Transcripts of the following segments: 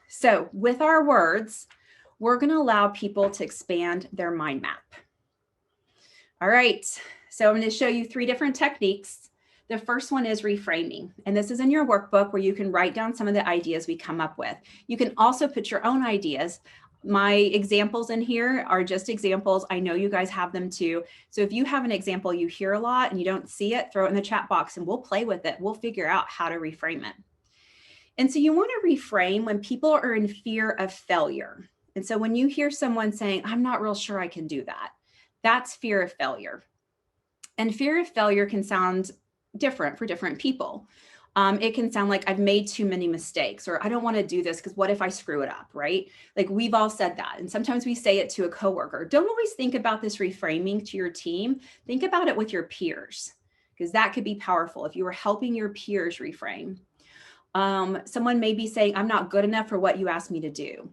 So with our words, we're going to allow people to expand their mind map. All right, so I'm going to show you 3 different techniques. The first one is reframing, and this is in your workbook where you can write down some of the ideas we come up with. You can also put your own ideas. My examples in here are just examples. I know you guys have them too. So if you have an example you hear a lot and you don't see it, throw it in the chat box and we'll play with it. We'll figure out how to reframe it. And so you want to reframe when people are in fear of failure. And so when you hear someone saying, I'm not real sure I can do that, that's fear of failure. And fear of failure can sound different for different people. It can sound like I've made too many mistakes, or I don't want to do this because what if I screw it up, right? Like we've all said that. And sometimes we say it to a coworker. Don't always think about this reframing to your team. Think about it with your peers, because that could be powerful if you were helping your peers reframe. Someone may be saying, I'm not good enough for what you asked me to do.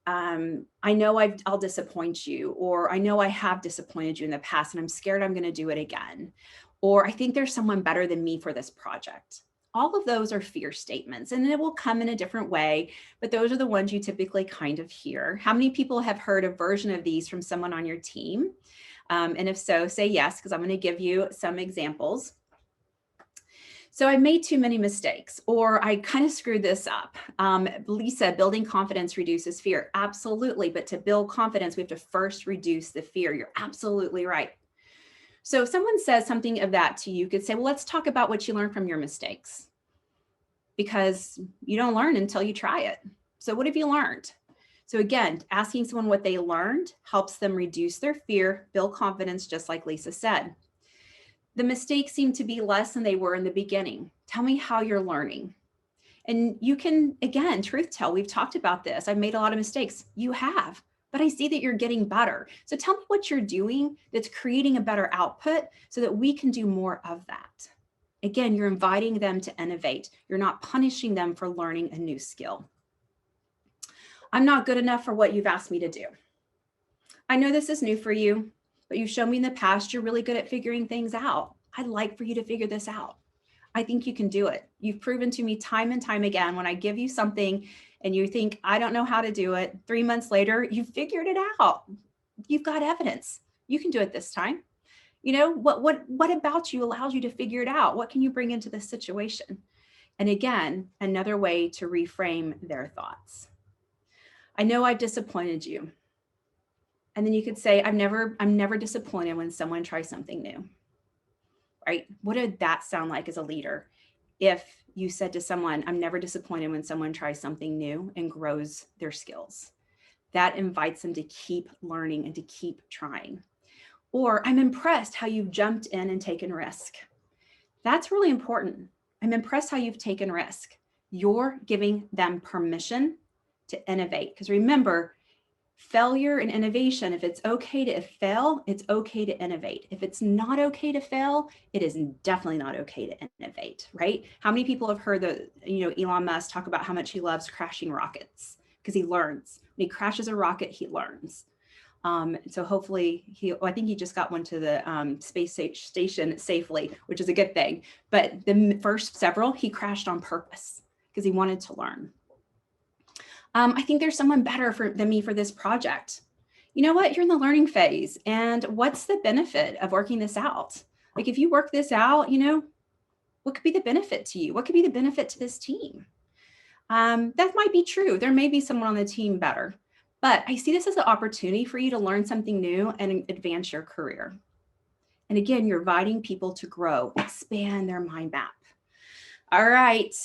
I know I'll disappoint you, or I know I have disappointed you in the past and I'm scared I'm going to do it again. Or I think there's someone better than me for this project. All of those are fear statements, and it will come in a different way, but those are the ones you typically kind of hear. How many people have heard a version of these from someone on your team? And if so, say yes, because I'm going to give you some examples. So I made too many mistakes, or I kind of screwed this up. Lisa, building confidence reduces fear. Absolutely. But to build confidence, we have to first reduce the fear. You're absolutely right. So if someone says something of that to you, you could say, well, let's talk about what you learned from your mistakes, because you don't learn until you try it. So what have you learned? So again, asking someone what they learned helps them reduce their fear, build confidence, just like Lisa said. The mistakes seem to be less than they were in the beginning. Tell me how you're learning. And you can, again, truth tell. We've talked about this. I've made a lot of mistakes. You have, but I see that you're getting better. So tell me what you're doing that's creating a better output so that we can do more of that. Again, you're inviting them to innovate. You're not punishing them for learning a new skill. I'm not good enough for what you've asked me to do. I know this is new for you, but you've shown me in the past you're really good at figuring things out. I'd like for you to figure this out. I think you can do it. You've proven to me time and time again, when I give you something and you think, I don't know how to do it, 3 months later, you figured it out. You've got evidence. You can do it this time. You know, what about you allows you to figure it out? What can you bring into this situation? And again, another way to reframe their thoughts. I know I've disappointed you. And then you could say, I'm never disappointed when someone tries something new, right? What did that sound like as a leader? If you said to someone, I'm never disappointed when someone tries something new and grows their skills. That invites them to keep learning and to keep trying. Or I'm impressed how you've jumped in and taken risk. That's really important. I'm impressed how you've taken risk. You're giving them permission to innovate. Because remember, failure and innovation, if it's okay to fail, it's okay to innovate. If it's not okay to fail, it is definitely not okay to innovate, right? How many people have heard Elon Musk talk about how much he loves crashing rockets? Because he learns. When he crashes a rocket, he learns. So hopefully I think he just got one to the space station safely, which is a good thing. But the first several, he crashed on purpose because he wanted to learn. I think there's someone better than me for this project. You know what? You're in the learning phase. And what's the benefit of working this out? Like if you work this out, what could be the benefit to you? What could be the benefit to this team? That might be true. There may be someone on the team better, but I see this as an opportunity for you to learn something new and advance your career. And again, you're inviting people to grow, expand their mind map. All right.